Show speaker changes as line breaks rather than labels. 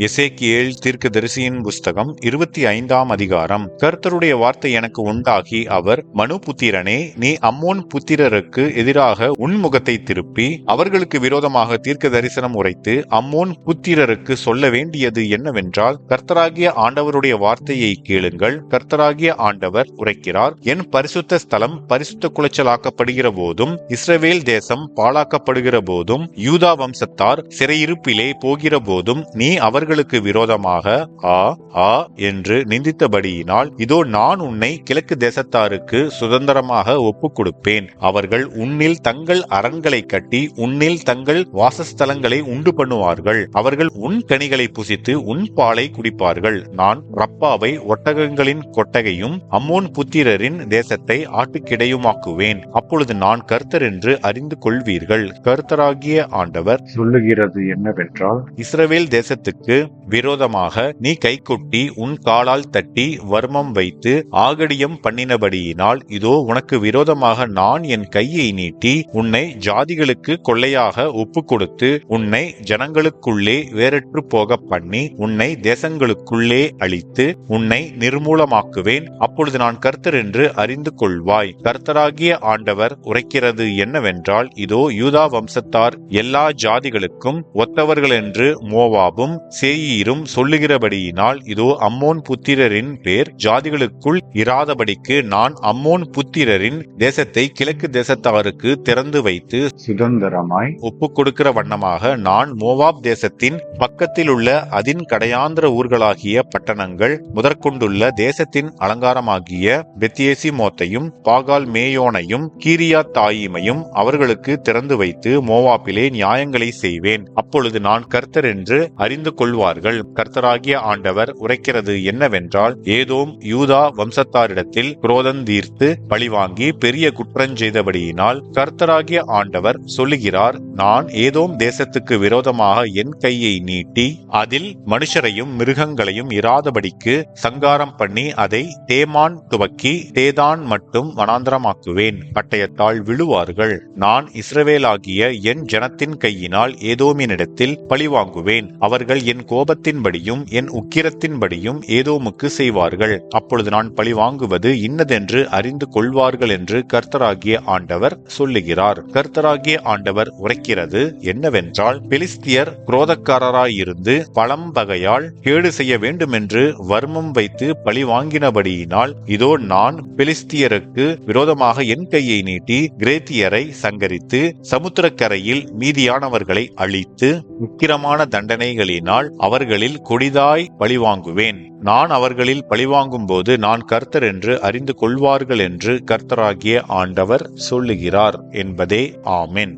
எசேக்கியேல் தீர்க்கதரிசியின் புஸ்தகம் 25ஆம் அதிகாரம். கர்த்தருடைய வார்த்தை எனக்கு உண்டாகி, அவர், மனுபுத்திரனே, நீ அம்மோன் புத்திரருக்கு எதிராக உன் முகத்தை திருப்பி அவர்களுக்கு விரோதமாக தீர்க்க தரிசனம் உரைத்து அம்மோன் புத்திரருக்கு சொல்ல வேண்டியது என்னவென்றால், கர்த்தராகிய ஆண்டவருடைய வார்த்தையை கேளுங்கள். கர்த்தராகிய ஆண்டவர் உரைக்கிறார், என் பரிசுத்த ஸ்தலம் பரிசுத்த குலைச்சலாக்கப்படுகிற போதும், இஸ்ரவேல் தேசம் பாழாக்கப்படுகிற போதும், யூதா வம்சத்தார் சிறையிருப்பிலே போகிற போதும், நீ அவர்களுக்கு விரோதமாக ஆ ஆ என்று நிந்தித்தபடியினால், இதோ நான் உன்னை கிழக்கு தேசத்தாருக்கு சுதந்திரமாக ஒப்புக் கொடுப்பேன். அவர்கள் உன்னில் தங்கள் அரண்களை கட்டி உன்னில் தங்கள் வாசஸ்தலங்களை உண்டு பண்ணுவார்கள். அவர்கள் உன் கனிகளை புசித்து உன் பாலை குடிப்பார்கள். நான் ரப்பாவை ஒட்டகங்களின் கொட்டகையும் அம்மோன் புத்திரரின் தேசத்தை ஆட்டுக்கிடையுமாக்குவேன். அப்பொழுது நான் கர்த்தர் என்று அறிந்து கொள்வீர்கள். கர்த்தராகிய ஆண்டவர்
சொல்லுகிறது என்னவென்றால்,
இஸ்ரவேல் தேசத்துக்கு விரோதமாக நீ கைகொட்டி உன் காலால் தட்டி வர்மம் வைத்து ஆகடியம் பண்ணினபடியினால், இதோ உனக்கு விரோதமாக நான் என் கையை நீட்டி உன்னை ஜாதிகளுக்கு கொள்ளையாக ஒப்பு கொடுத்து உன்னை ஜனங்களுக்குள்ளே வேறற்று போக பண்ணி உன்னை தேசங்களுக்குள்ளே அழித்து உன்னை நிர்மூலமாக்குவேன். அப்பொழுது நான் கர்த்தர் என்று அறிந்து கொள்வாய். கர்த்தராகிய ஆண்டவர் உரைக்கிறது என்னவென்றால், இதோ யூதா வம்சத்தார் எல்லா ஜாதிகளுக்கும் ஒத்தவர்கள் என்று மோவாபும் சேயீரும் சொல்லுகிறபடியினால், இதோ அம்மோன் புத்திரரின் பேர் ஜாதிகளுக்குள் இராதபடிக்கு நான் அம்மோன் புத்திரரின் தேசத்தை கிழக்கு தேசத்தாருக்கு திறந்து வைத்து
சுதந்திரமாய்
ஒப்புக் கொடுக்கிற வண்ணமாக நான் மோவாப் தேசத்தின் பக்கத்தில் உள்ள அதின் கடையாந்திர ஊர்களாகிய பட்டணங்கள் முதற்கொண்டுள்ள தேசத்தின் அலங்காரமாகிய பெத்யேசிமோத்தையும் பாகால் மேயோனையும் கீரியாத் தாயிமையும் அவர்களுக்கு திறந்து வைத்து மோவாப்பிலே நியாயங்களை செய்வேன். அப்பொழுது நான் கர்த்தர் என்று அறிந்து கொள்வார்கள். கர்த்தராகிய ஆண்டவர் உரைக்கிறது என்னவென்றால், ஏதோம் யூதா வம்சத்தாரிடத்தில் குரோதந்தீர்த்து பழிவாங்கி பெரிய குற்றஞ்செய்தபடியினால் கர்த்தராகிய ஆண்டவர் சொல்லுகிறார், நான் ஏதோம் தேசத்துக்கு விரோதமாக என் கையை நீட்டி அதில் மனுஷரையும் மிருகங்களையும் இராதபடிக்கு சங்காரம் பண்ணி அதை தேமான் துவக்கி தேதான் மட்டும் வனாந்தரமாக்குவேன். பட்டயத்தால் விழுவார்கள். நான் இஸ்ரவேலாகிய என் ஜனத்தின் கையினால் ஏதோமினிடத்தில் பழிவாங்குவேன். அவர்கள் என் கோபத்தின்படியும் என் உக்கிரத்தின்படியும் ஏதோமுக்கு செய்வார்கள். அப்பொழுது நான் பழிவாங்குவது இன்னதென்று அறிந்து கொள்வார்கள் என்று கர்த்தராகிய ஆண்டவர் சொல்லுகிறார். கர்த்தராகிய ஆண்டவர் உரைக்கிறது என்னவென்றால், பெலிஸ்தியர் குரோதக்காரராயிருந்து பழம்பகையால் கேடு செய்ய வேண்டுமென்று வர்மம் வைத்து பழி வாங்கினபடியினால், இதோ நான் பெலிஸ்தியருக்கு விரோதமாக என் கையை நீட்டி கிரேத்தியரை சங்கரித்து சமுத்திரக்கரையில் மீதியானவர்களை அழித்து உக்கிரமான தண்டனைகளினால் அவர்களில் கொடிதாய் பழிவாங்குவேன். நான் அவர்களில் பழிவாங்கும் போது நான் கர்த்தர் என்று அறிந்து கொள்வார்கள் என்று கர்த்தராகிய ஆண்டவர் சொல்லுகிறார் என்பதே. ஆமென்.